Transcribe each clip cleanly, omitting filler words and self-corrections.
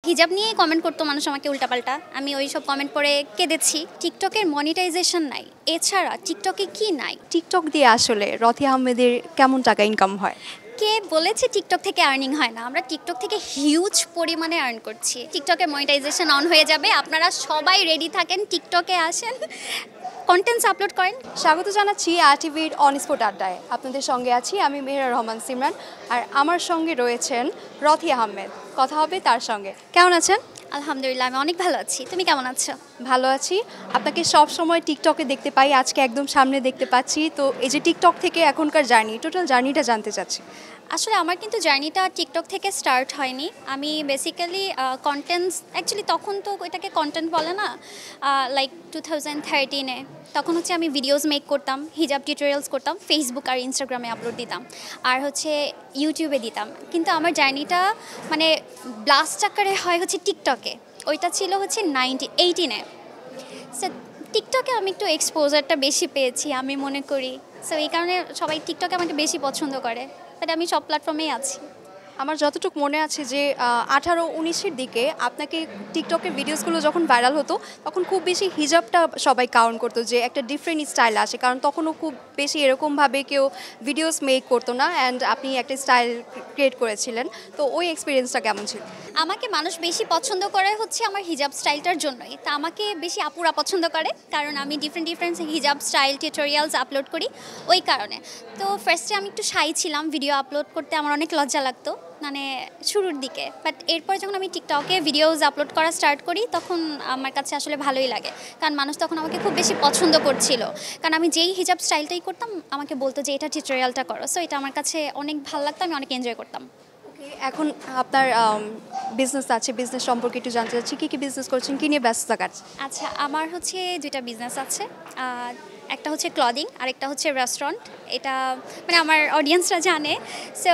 হিজাব নিয়েই কমেন্ট করতো মানুষ আমাকে উল্টাপাল্টা, আমি ওই সব কমেন্ট পড়ে কেঁদেছি। টিকটকের মনিটাইজেশন নাই, এছাড়া টিকটকে কি নাই? টিকটক দিয়ে আসলে রথি আহমেদের কেমন টাকা ইনকাম হয়? কে বলেছে টিকটক থেকে আর্নিং হয় না? আমরা টিকটক থেকে হিউজ পরিমাণে আর্ন করছি। টিকটকের মনিটাইজেশন অন হয়ে যাবে, আপনারা সবাই রেডি থাকেন, টিকটকে আসেন, কন্টেন্টস আপলোড করেন। স্বাগত জানাচ্ছি টিভির অন স্পট আড্ডায়। আপনাদের সঙ্গে আছি আমি মেহরা রহমান সিমরান, আর আমার সঙ্গে রয়েছেন রথি আহমেদ। কথা হবে তার সঙ্গে। কেমন আছেন? আলহামদুলিল্লাহ, আমি অনেক ভালো আছি। তুমি কেমন আছো? ভালো আছি। আপনাকে সব সময় টিকটকে দেখতে পাই, আজকে একদম সামনে দেখতে পাচ্ছি। তো এই যে টিকটক থেকে এখনকার জার্নি, টোটাল জার্নিটা জানতে চাচ্ছি। আসলে আমার কিন্তু জার্নিটা টিকটক থেকে স্টার্ট হয়নি। আমি বেসিক্যালি কন্টেন্টস, অ্যাকচুয়ালি তখন তো এটাকে কন্টেন্ট বলে না, লাইক 2013-এ তখন হচ্ছে আমি ভিডিওস মেক করতাম, হিজাব টিউটোরিয়ালস করতাম, ফেসবুক আর ইনস্টাগ্রামে আপলোড দিতাম, আর হচ্ছে ইউটিউবে দিতাম। কিন্তু আমার জার্নিটা মানে ব্লাস্ট আকারে হয় হচ্ছে টিকটকে। ওইটা ছিল হচ্ছে 2018-এ। সো টিকটকে আমি একটু এক্সপোজারটা বেশি পেয়েছি আমি মনে করি। সো এই কারণে সবাই টিকটকে আমাকে বেশি পছন্দ করে, বাট আমি সব প্ল্যাটফর্মেই আছি। আমার যতটুকু মনে আছে যে 18-19-এর দিকে আপনাকে টিকটকের ভিডিওসগুলো যখন ভাইরাল হতো, তখন খুব বেশি হিজাবটা সবাই কাউন্ট করতো যে একটা ডিফারেন্ট স্টাইল আসে, কারণ তখনও খুব বেশি এরকমভাবে কেউ ভিডিওস মেক করতো না, অ্যান্ড আপনি একটা স্টাইল ক্রিয়েট করেছিলেন। তো ওই এক্সপিরিয়েন্সটা কেমন ছিল? আমাকে মানুষ বেশি পছন্দ করে হচ্ছে আমার হিজাব স্টাইলটার জন্যই। তা আমাকে বেশি আপুরা পছন্দ করে, কারণ আমি ডিফারেন্ট হিজাব স্টাইল টিউটোরিয়ালস আপলোড করি, ওই কারণে। তো ফার্স্টে আমি একটু শাই ছিলাম, ভিডিও আপলোড করতে আমার অনেক লজ্জা লাগতো মানে শুরুর দিকে। বাট এরপর যখন আমি টিকটকে ভিডিওস আপলোড করা স্টার্ট করি, তখন আমার কাছে আসলে ভালোই লাগে, কারণ মানুষ তখন আমাকে খুব বেশি পছন্দ করছিল। কারণ আমি যেই হিজাব স্টাইলটাই করতাম, আমাকে বলতো যে এটা টিউটোরিয়ালটা করো। সো এটা আমার কাছে অনেক ভালো লাগতো, আমি অনেক এনজয় করতাম। এখন আপনার বিজনেস আছে, বিজনেস সম্পর্কে একটু জানতে চাচ্ছি। কী কী বিজনেস করছেন, কী নিয়ে ব্যস্ততা কাটছে? আচ্ছা, আমার হচ্ছে দুইটা বিজনেস আছে। একটা হচ্ছে ক্লদিং, আরেকটা হচ্ছে রেস্টুরেন্ট। এটা মানে আমার অডিয়েন্সরা জানে। সো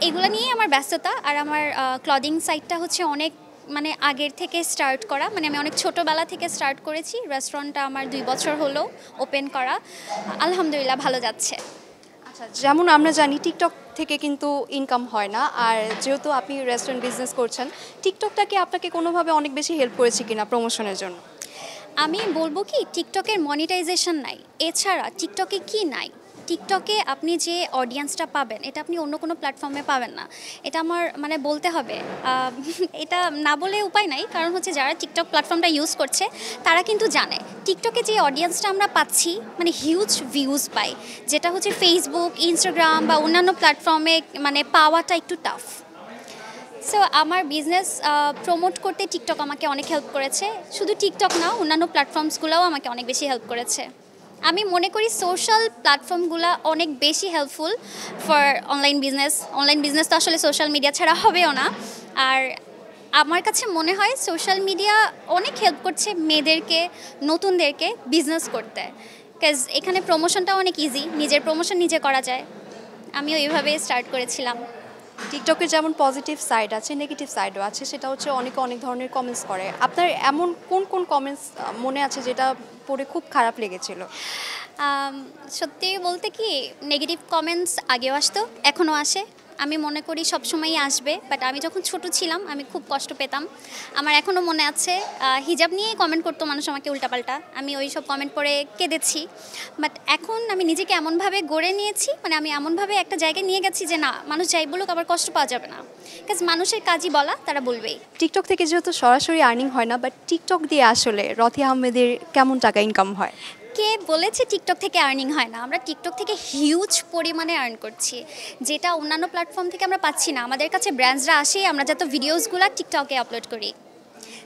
এগুলো নিয়েই আমার ব্যস্ততা। আর আমার ক্লদিং সাইটটা হচ্ছে অনেক মানে আগের থেকে স্টার্ট করা, মানে আমি অনেক ছোটোবেলা থেকে স্টার্ট করেছি। রেস্টুরেন্টটা আমার 2 বছর হলো ওপেন করা, আলহামদুলিল্লাহ ভালো যাচ্ছে। আচ্ছা, যেমন আমরা জানি টিকটক থেকে কিন্তু ইনকাম হয় না, আর যেহেতু আপনি রেস্টুরেন্ট বিজনেস করছেন, টিকটকটা কি আপনাকে কোনোভাবে অনেক বেশি হেল্প করেছে কিনা প্রমোশনের জন্য? আমি বলবো কি, টিকটকের মনিটাইজেশন নাই, এছাড়া টিকটকে কি নাই? টিকটকে আপনি যে অডিয়েন্সটা পাবেন, এটা আপনি অন্য কোনো প্ল্যাটফর্মে পাবেন না। এটা আমার মানে বলতে হবে, এটা না বলে উপায় নাই, কারণ হচ্ছে যারা টিকটক প্ল্যাটফর্মটা ইউজ করছে তারা কিন্তু জানে টিকটকে যে অডিয়েন্সটা আমরা পাচ্ছি মানে হিউজ ভিউজ পাই, যেটা হচ্ছে ফেসবুক, ইনস্টাগ্রাম বা অন্যান্য প্ল্যাটফর্মে মানে পাওয়াটা একটু টাফ। সো আমার বিজনেস প্রমোট করতে টিকটক আমাকে অনেক হেল্প করেছে। শুধু টিকটক না, অন্যান্য প্ল্যাটফর্মসগুলোও আমাকে অনেক বেশি হেল্প করেছে। আমি মনে করি সোশ্যাল প্ল্যাটফর্মগুলো অনেক বেশি helpful for online business. Online business তো আসলে সোশ্যাল মিডিয়া ছাড়া হবেও না। আর আমার কাছে মনে হয় সোশ্যাল মিডিয়া অনেক হেল্প করছে মেয়েদেরকে, নতুনদেরকে বিজনেস করতে, বিকজ এখানে প্রমোশনটা অনেক ইজি, নিজের প্রমোশন নিজে করা যায়। আমিও এইভাবে স্টার্ট করেছিলাম। টিকটকের যেমন পজিটিভ সাইড আছে, নেগেটিভ সাইডও আছে, সেটা হচ্ছে অনেকে অনেক ধরনের কমেন্টস করে। আপনার এমন কোন কোন কমেন্টস মনে আছে যেটা পড়ে খুব খারাপ লেগেছিল? সত্যি বলতে কি, নেগেটিভ কমেন্টস আগেও আসতো, এখনও আসে। আমি মনে করি সবসময়ই আসবে, বাট আমি যখন ছোট ছিলাম আমি খুব কষ্ট পেতাম। আমার এখনও মনে আছে, হিজাব নিয়েই কমেন্ট করতো মানুষ আমাকে উল্টাপাল্টা, আমি ওই সব কমেন্ট পড়ে কেঁদেছি। বাট এখন আমি নিজেকে এমনভাবে গড়ে নিয়েছি, মানে আমি এমনভাবে একটা জায়গায় নিয়ে গেছি যে না, মানুষ যাই বলুক আবার কষ্ট পাওয়া যাবে না, বিকজ মানুষের কাজই বলা, তারা বলবেই। টিকটক থেকে যেহেতু সরাসরি আর্নিং হয় না, বাট টিকটক দিয়ে আসলে রথি আহমেদের কেমন টাকা ইনকাম হয়? কে বলেছে টিকটক থেকে আর্নিং হয় না? আমরা টিকটক থেকে হিউজ পরিমাণে আর্ন করছি, যেটা অন্যান্য প্ল্যাটফর্ম থেকে আমরা পাচ্ছি না। আমাদের কাছে ব্র্যান্ডসরা আসে, আমরা যত ভিডিওসগুলো টিকটকে আপলোড করি।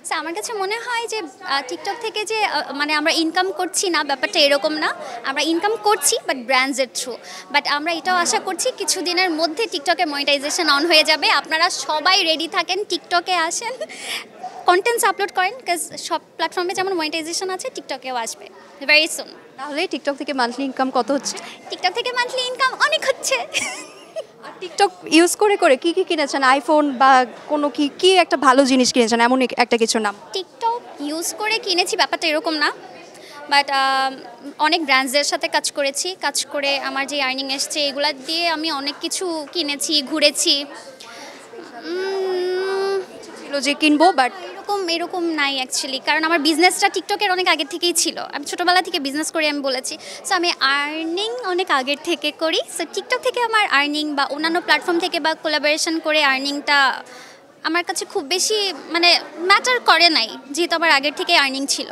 সো আমার কাছে মনে হয় যে টিকটক থেকে যে মানে আমরা ইনকাম করছি না, ব্যাপারটা এরকম না। আমরা ইনকাম করছি, বাট ব্র্যান্ডসের থ্রু। বাট আমরা এটাও আশা করছি কিছুদিনের মধ্যে টিকটকে মনিটাইজেশন অন হয়ে যাবে, আপনারা সবাই রেডি থাকেন, টিকটকে আসেন, কন্টেন্টস আপলোড করেন, বিকজ সব প্ল্যাটফর্মে যেমন মনিটাইজেশন আছে, টিকটকেও আসবে ভেরি সুন। তাহলে টিকটক থেকে মান্থলি ইনকাম কত হচ্ছে? টিকটক থেকে মান্থলি ইনকাম অনেক হচ্ছে। আর টিকটক ইউজ করে করে কি কি কিনেছেন? আইফোন বা কোনো কি কি একটা ভালো জিনিস কিনেছেন, এমন একটা কিছু নাম? টিকটক ইউজ করে কিনেছি ব্যাপারটা এরকম না, বাট অনেক ব্র্যান্ডসদের সাথে কাজ করেছি, কাজ করে আমার যে আর্নিং এসছে এগুলা দিয়ে আমি অনেক কিছু কিনেছি, ঘুরেছি। ছিল ছিল যে কিনবো, বাট এরকম এরকম নাই অ্যাকচুয়ালি, কারণ আমার বিজনেসটা টিকটকের অনেক আগের থেকেই ছিল। আমি ছোটোবেলা থেকে বিজনেস করি, আমি বলেছি। সো আমি আর্নিং অনেক আগের থেকে করি। সো টিকটক থেকে আমার আর্নিং বা অন্যান্য প্ল্যাটফর্ম থেকে বা কোলাবোরেশন করে আর্নিংটা আমার কাছে খুব বেশি মানে ম্যাটার করে নাই, যেহেতু আমার আগের থেকে আর্নিং ছিল।